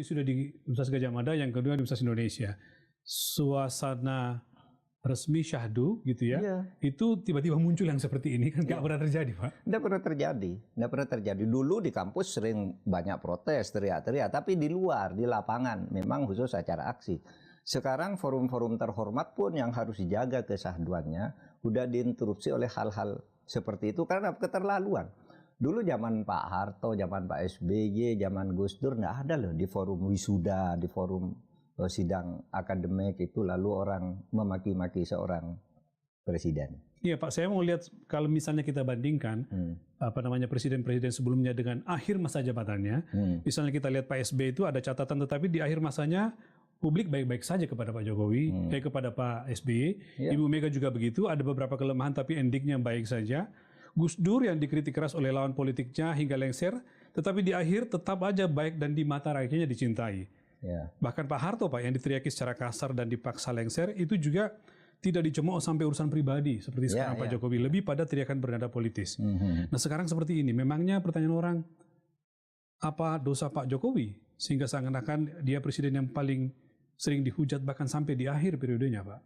wisuda di Universitas Gadjah Mada, yang kedua di Universitas Indonesia. Suasana resmi syahdu gitu ya, Iya. itu tiba-tiba muncul yang seperti ini kan nggak pernah terjadi, Pak. Nggak pernah terjadi, nggak pernah terjadi. Dulu di kampus sering banyak protes, teriak-teriak, tapi di luar, di lapangan, memang khusus acara aksi. Sekarang forum-forum terhormat pun yang harus dijaga kesahduannya, udah diinterupsi oleh hal-hal seperti itu karena keterlaluan. Dulu zaman Pak Harto, zaman Pak SBY, zaman Gus Dur, nggak ada loh di forum wisuda, di forum sidang akademik itu lalu orang memaki-maki seorang presiden. Iya Pak, saya mau lihat kalau misalnya kita bandingkan presiden-presiden sebelumnya dengan akhir masa jabatannya. Misalnya kita lihat Pak SBY itu ada catatan, tetapi di akhir masanya publik baik-baik saja kepada Pak Jokowi, kepada Pak SBY. Ibu Mega juga begitu, ada beberapa kelemahan tapi endingnya baik saja. Gus Dur yang dikritik keras oleh lawan politiknya hingga lengser, tetapi di akhir tetap aja baik dan di mata rakyatnya dicintai. Bahkan Pak Harto, Pak, yang diteriaki secara kasar dan dipaksa lengser, itu juga tidak dicemooh sampai urusan pribadi seperti sekarang Pak Jokowi, lebih pada teriakan bernada politis. Nah sekarang seperti ini, memangnya pertanyaan orang, apa dosa Pak Jokowi sehingga seakan-akan dia presiden yang paling sering dihujat bahkan sampai di akhir periodenya, Pak?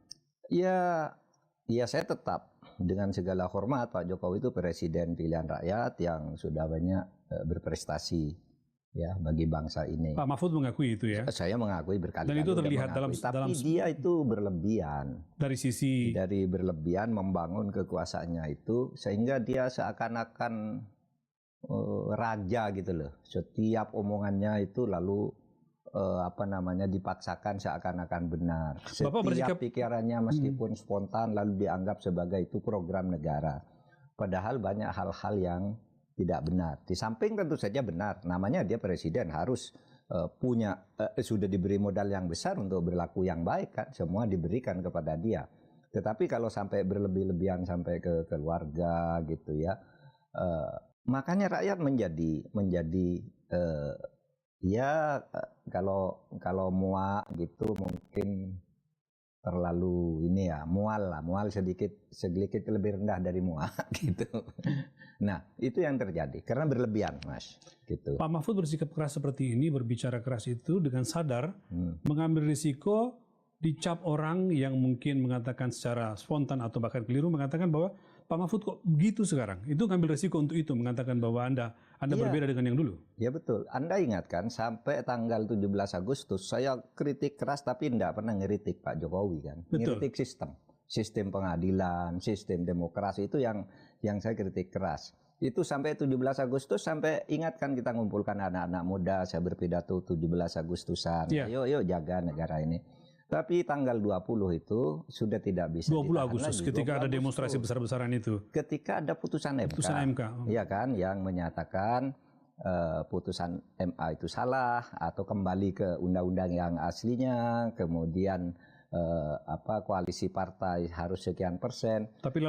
Ya saya tetap dengan segala hormat, Pak Jokowi itu presiden pilihan rakyat yang sudah banyak berprestasi ya bagi bangsa ini. Pak Mahfud mengakui itu ya? Saya mengakui berkali-kali. Dan itu terlihat tapi dia itu berlebihan. Dari berlebihan membangun kekuasaannya itu sehingga dia seakan-akan raja gitu loh. Setiap omongannya itu lalu dipaksakan seakan-akan benar. Setiap pikirannya meskipun spontan lalu dianggap sebagai itu program negara. Padahal banyak hal-hal yang tidak benar. Di samping tentu saja benar, namanya dia presiden harus sudah diberi modal yang besar untuk berlaku yang baik kan, semua diberikan kepada dia. Tetapi kalau sampai berlebih-lebihan sampai ke keluarga gitu ya, makanya rakyat menjadi kalau muak gitu mungkin terlalu ini ya, mual sedikit lebih rendah dari muak gitu. Nah itu yang terjadi karena berlebihan, Mas, gitu. Pak Mahfud bersikap keras seperti ini, berbicara keras itu dengan sadar mengambil risiko dicap orang yang mungkin mengatakan secara spontan atau bahkan keliru mengatakan bahwa Pak Mahfud kok begitu sekarang. Itu ngambil risiko untuk itu, mengatakan bahwa Anda berbeda dengan yang dulu. Ya betul. Anda ingatkan sampai tanggal 17 Agustus saya kritik keras tapi tidak pernah ngeritik Pak Jokowi kan. Ngeritik sistem pengadilan, sistem demokrasi itu yang saya kritik keras. Itu sampai 17 Agustus sampai ingatkan kita ngumpulkan anak-anak muda, saya berpidato 17 Agustusan. Yuk jaga negara ini. Tapi tanggal 20 itu sudah tidak bisa 20 Agustus lagi. Ketika ada demonstrasi besar-besaran itu. Ketika ada putusan MK. Iya kan, yang menyatakan putusan MA itu salah atau kembali ke undang-undang yang aslinya, kemudian koalisi partai harus sekian %. Tapi